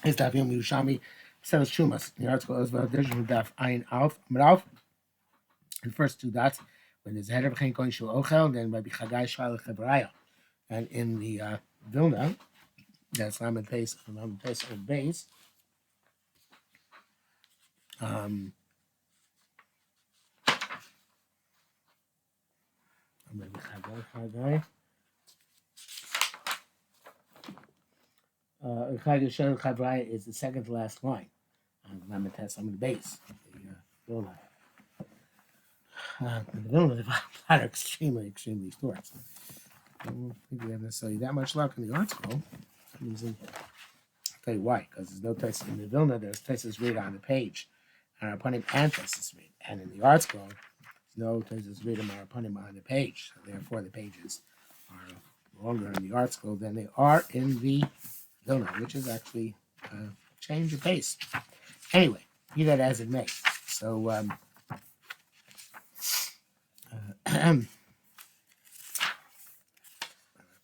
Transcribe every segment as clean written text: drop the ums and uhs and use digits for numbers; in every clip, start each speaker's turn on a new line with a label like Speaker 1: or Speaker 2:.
Speaker 1: It's Daf Yom Yerushalmi Terumos. The article is about Daf Ayin Alf Amrav. The first two dots when there's a header of Chen Kohen Shul Ochel, then Rabbi Chagai Shal Chebraya, and in the Vilna, that's Lamed Pes on base. Rabbi Chagai. Chagai Shal Chebraya is the second to last line on Lamed Pes on the base. The Vilna. The Vilna are extremely short. I don't think we have necessarily that much luck in the article. I'll tell you why, because there's no text in the Vilna, there's text read on the page, and our opponent and text read. And in the article, there's no text read on our opponent on the page. So therefore, the pages are longer in the article than they are in the Vilna, which is actually a change of pace. Anyway, be that as it may. So,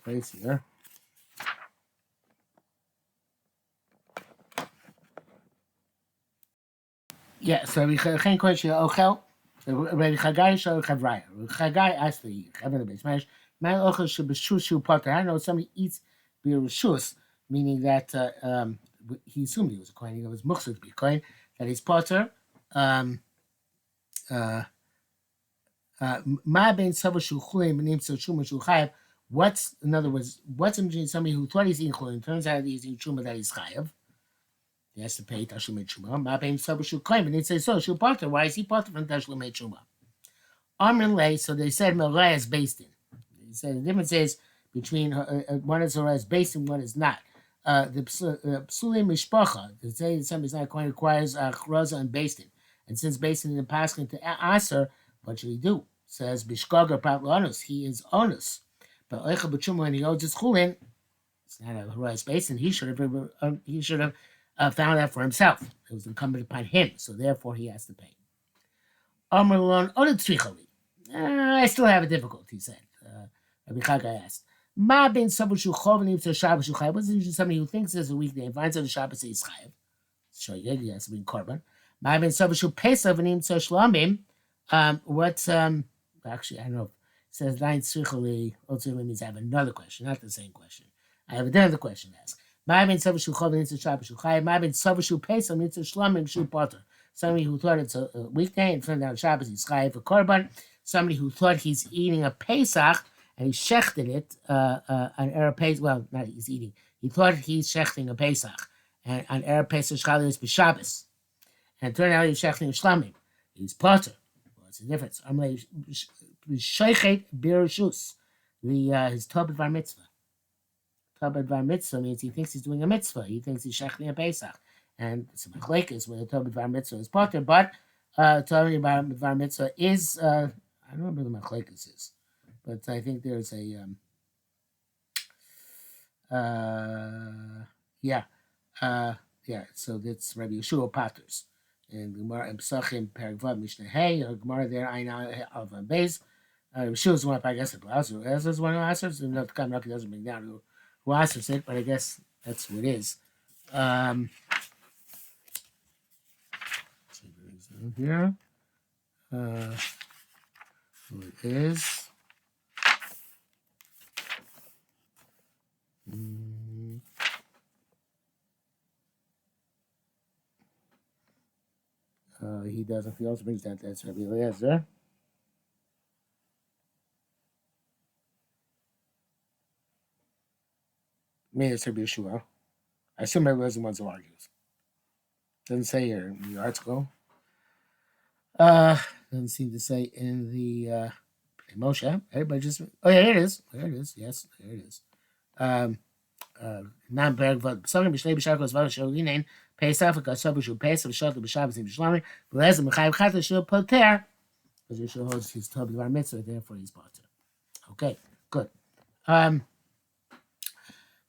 Speaker 1: place here. Yeah, so we geen question Ochel. Rabbi Chagai Shal Chevraya. Chagai asked the Chaver the Beis Man Ochel Shebeshushu Potter. I know somebody eats Birishus, meaning that he assumed he was a Kohen. He was Muchsud to be a Kohen. That he's Potter. Ma ben Savashu Chulim named So Shuma Shuchayev. What's in other words? What's in somebody who thought he's eating Chulim turns out he's eating Shuma that he's Chayev. He has to pay Tashlumet Shuma. Ma ben Savashu Kohen, and they say so. Shu Potter. Why is he Potter from Tashlumet Shuma? Amrin Lay. So they said Melay is based in. They said the difference is between one is Torah is based in, one is not. The Psulim Mishpacha. They say somebody's not Kohen requires Chroza and based in. And since based in the Paskin to Aser, what should he do? Says Bishkoga Patlanus, he is onus. But Oicha B'Chuma, when he owes his chulin, it's not a Horais basin. He should have found out for himself. It was incumbent upon him, so therefore he has to pay. Amrulon Odetrichali. I still have a difficulty, he said. Rabbi Chagai asked. Ma ben Sabushu Chovanim to Shabbos Shuchayv. What's usually somebody who thinks there's a weekday and finds out the Shabbos is Chayev? So he has to be in Korban. Ma ben Sabushu Pesach Vanim to Shlamim. What's actually I don't know. It says nine tzrichali. Ultimately means I have another question, not the same question. I have another question to ask. Ma ben savashu chovin into Shabbos shuchai. Ma ben savashu pesach into shlamim shu potter. Somebody who thought it's a weekday and turned out Shabbos he's chayiv for korban. Somebody who thought he's eating a pesach and he shechted it on erev pesach. Well, not he's eating. He thought he's shechting a pesach and on erev pesach shchali is b'Shabbos, and it turned out he's shechting a shlamim. He's potter. What's the difference? I'm like Sheichet Birishus, his Tobit Bar Mitzvah. Tobit Bar Mitzvah means he thinks he's doing a mitzvah. He thinks he's shechting a Pesach. And it's a machlekes where the Tobit Bar Mitzvah is potter, but Tobit Bar Mitzvah is, I don't remember the machlekes is, but I think there's a, so that's Rabbi Yeshua Patters. And Gemara and Pesachim Perikvav Mishnah Hey, Gemara there Aina of Beis. Yeshua's one, I guess, as one who answers. And not Kam Raki doesn't bring down who answers it, but I guess that's who it is. Here, who it is. He doesn't. He also brings that as Rabbi Eliezer. Maybe it's Rabbi Yeshua. I assume Rabbi Eliezer wants to argue. Doesn't say here in the article. Doesn't seem to say in the Moshe. Everybody just. Oh yeah, here it is. There it is. Yes, there it is. Nam Berg. Something Mishnei B'Sharkos Vavasholinen. Pesach v'kasav Pesach v'shot b'Shabbos in Yerushalmi v'lezem mechayev chata shel poter because Yeshua holds his Tobit Bar Mitzvah, therefore he's poter. Okay, good.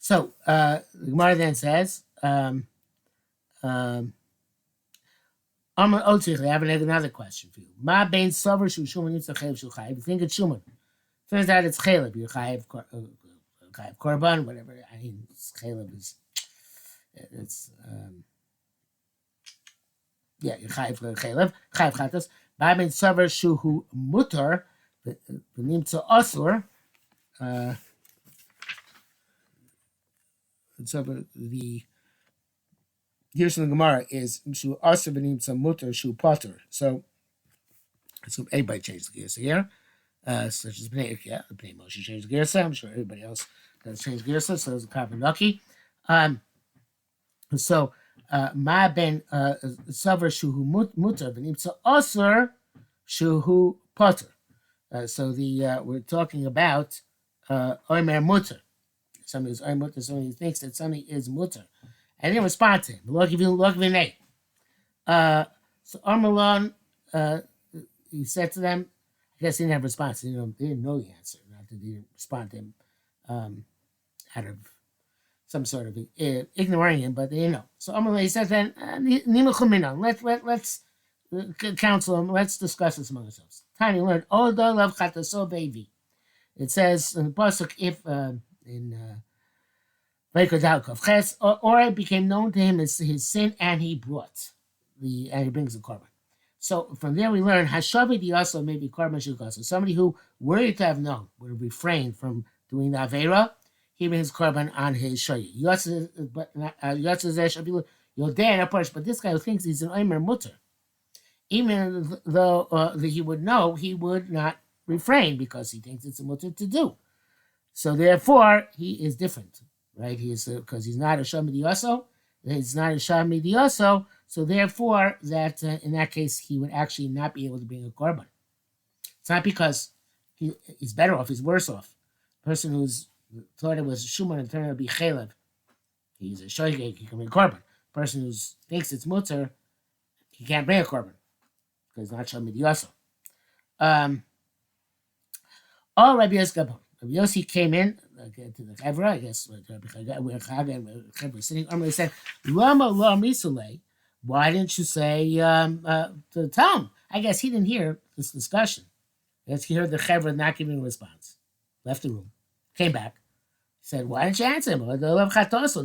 Speaker 1: So the Gemara then says, I have another question for you. Ma bein sover shu shuman yitzach chayev shu chayev. You think it's shuman? Turns out it's chaylev. You're chayev korban, whatever. I mean, chaylev is. It's Chayiv Chaylev, Chayiv Chatos. Ba'amin Savar Shuhu Mutar, V'nimtza Asur. So the here's from the Gemara is Shu Asur V'nimtza Mutar Shu Potter. So everybody changed the gears here. Such as Bnei Moshe changed the gears. I'm sure everybody else does change gears. So it's a carbon lucky. So Ma ben Savar Shuhu Mutar V'nimtza Asur Shuhu Potter. So we're talking about Omer Mutter. Somebody is Omer Mutter. Somebody thinks that something is Mutter. I didn't respond to him. Look of you. So Armalon, he said to them, I guess he didn't have a response. They didn't know the answer. Not that he didn't respond to him out of some sort of ignoring him, but they didn't know. So Armalon, he said then, let's counsel him. Let's discuss this among ourselves. Tiny learned, oh, the love chataso baby. It says in the pasuk, if in or it became known to him as his sin, and he brings the korban. So from there we learn hashavi also maybe korban shukasa. Somebody who were to have known would have refrained from doing the avera. He brings korban on his shoyi. But this guy who thinks he's an omer mutter, even though he would know, he would not refrain because he thinks it's a mutter to do. So therefore, he is different, right? He is because he's not a shamidioso. He's not a shamidioso. So therefore, that in that case, he would actually not be able to bring a korban. It's not because he's better off; he's worse off. The person who's thought it was shuman and turned out to be chelev, he's a shoygeg. He can bring a korban. The person who thinks it's mutter, he can't bring a korban because not shamidioso. All Rabbi Yossi came in to the Chevra, I guess, where Chag and Chevra was sitting. They said, Lama la misule. Why didn't you say to tell him? I guess he didn't hear this discussion. I guess he heard the Chevra not giving a response. Left the room. Came back. Said, why didn't you answer him?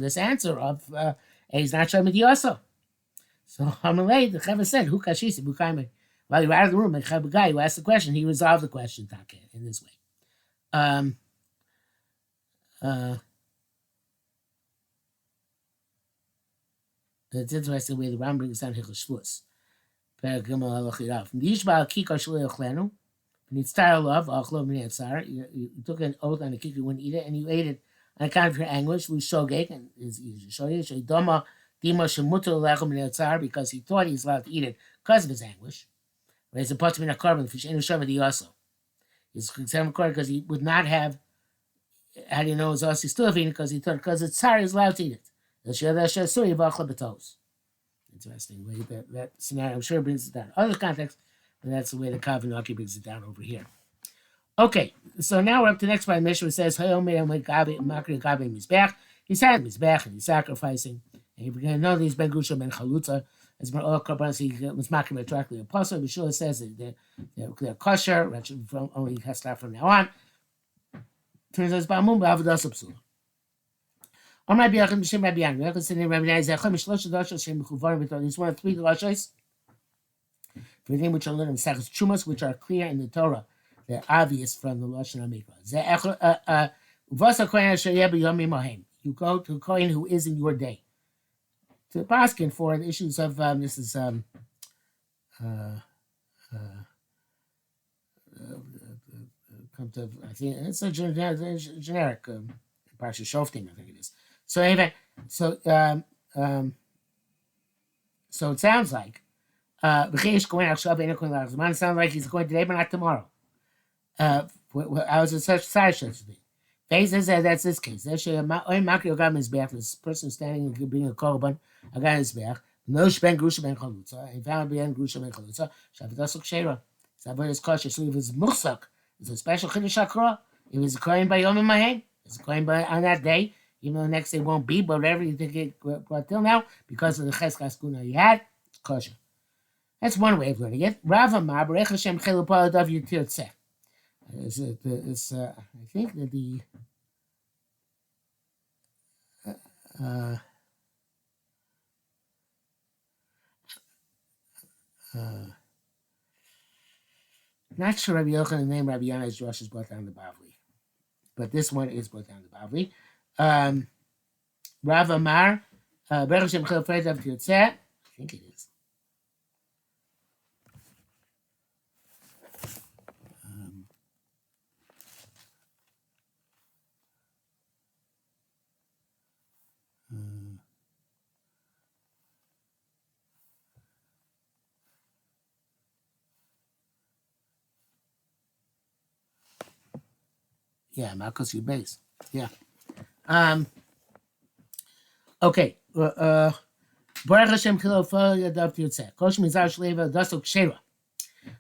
Speaker 1: This answer of he's not Shamidioso. So Amalei, the Chevra said, Hu kashisi bukaimei. While you were out of the room, the Chevra guy who asked the question, he resolved the question, Take, in this way. It's interesting the way the Ram brings down Hichel Shvus. You took an oath on the kikar, you wouldn't eat it, and you ate it on account of your anguish. We shogeg, and because he thought he's allowed to eat it because of his anguish. It's supposed to be a carbon fish, and the also. He's considered because he would not have. How do you know it's also he's still eating because he thought because it's sorry he's allowed to eat it. Interesting way that scenario I'm sure brings it down. Other context, but that's the way the Kavanaki brings it down over here. Okay, so now we're up to the next part of the mission. It says, he's had Mizbech and he's sacrificing. And you know that he's Ben Gusha Ben Chalutza. As all Korbanos, he was making directly apostle. Bishul says that they're kosher, only has to start from now on. Turns out it's Ba'amun Ba'avadas Psula. On Rabbi Yachim B'Shem Rabbi Yan. Rabbi Yachim Rabbi Yan is Echad Mishlosh Doshos Shem Mechuvarim B'Torah. He's one of three Doshos. For them which are learned in Sachas Chumas, which are clear in the Torah. They're obvious from the Lashon HaMikra. Uvasa Kohen Asher Yeh B'Yomim Mohem. You go to a Kohen who is in your day. To Paskin for the issues of this is come to I think it's a generic Parsha Shoftim, I think it is. So anyway, so it sounds like it sounds like he's going today, but not tomorrow. I was in such side shows to be. Says that's this case. This person standing and being a korban, a guy is back. No shben grusha ben chalutza. He found ben grusha ben chalutza. Shabbatos kshera. Sabbath is kosher. So if it's muchsak, it's a special chiddush hakra. If it's a kohen by yom mahim, it's a kohen by on that day. Even though the next day won't be, but whatever you think it brought till now, because of the cheskas kuna you had, it's kosher. That's one way of learning it. Rav Amar Berech Hashem Chelu Paladav Yitir Tzeh. I think that the Not sure Rabbi Yochanan name Rabbi Yannai's Rosh is brought down the Bavli, but this one is brought down the Bavli. Rav Amar, Baruch Shem Chel Fred of Tirtzeh, I think it is. Yeah, Malchus Yud Beis. Yeah. Okay. Baruch Hashem Chelo Fo Yadav Tirtzeh. Kosh Mizar Shleva Dasok Sheva.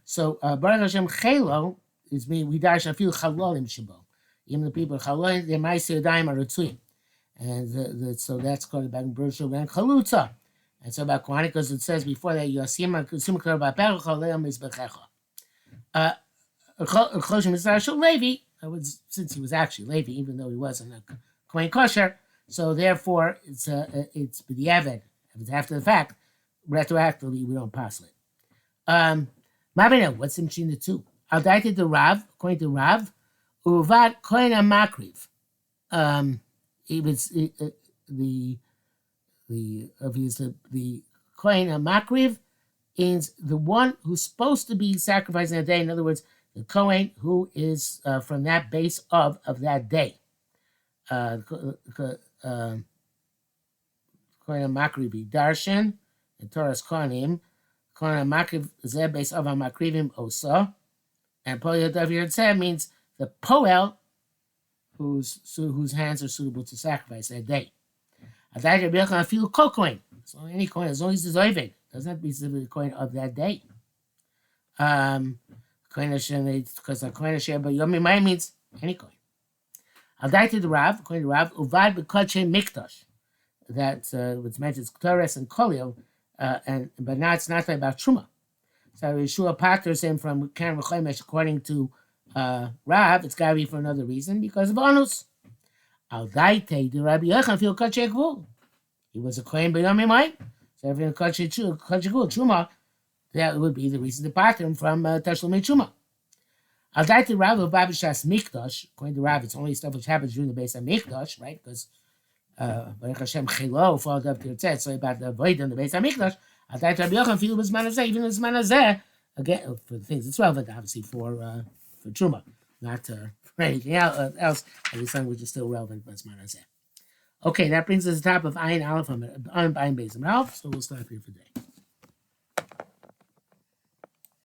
Speaker 1: So Baruch Hashem Chelo is me. We dash a few Chalolim Shabo. Even the people Chalolim they might say Daim are Ritzuim, and so that's called about Baruch Hashem and Chalutza. And so about Chronicles it says before that Yosim Kusum Kar Ba'Perach Chalolim is Bechecha. Chosh Mizar Shel Levi. Since he was actually Levi, even though he wasn't a Kohen Kosher, so therefore it's b'diavad. If it's after the fact, retroactively we don't pass it. Mabino, what's in between the two? Al daita the Rav, according to Rav, uvad Kohen Makriv. It was the Kohen Makriv is the one who's supposed to be sacrificed in a day. In other words, the Kohen who is from that base of that day. Kohen Makriv be Darshan, the Torah's Kohanim. Kohen Makriv is their base of Makrivim Osa. And Poel Yadav Yertzeh means the Poel whose hands are suitable to sacrifice that day. Adai Rabbi Yochanan feel Kohen. So any Kohen, as long as it's Oived, doesn't have to be specifically the Kohen of that day. Because the Kohen Asher Yomi Mai means any Kohen. Al daita the Rav, according to Rav, uvad b'kodshe mikdash. That which mentions Ktores and Kolio, but now it's not about Truma. So Yeshua Pater saying from Karen Rechomesh, according to Rav, it's got to be for another reason because of Anus. Al daita the Rabbi Yochanan feel kodshe gvul. He was a Kohen b'yomi Mai, so if you're kodshe gvul Truma, that would be the reason to part him from Tashlumei Truma. Al daita Rav of Babishas Mikdash, according to Rav, it's only stuff which happens during the base of Mikdash, right? Because Baruch Hashem Chelo followed up to Tirtzeh, so about the void on the base of Mikdash. Al daita Rabbi Yochanan feel was manazeh, even as manazeh, again, for the things it's relevant, obviously, for Truma, not for anything else, and the language is still relevant, but it's manazeh. Okay, that brings us to the top of Ayin Aleph on Ayin Beis Aleph, so we'll stop here for today.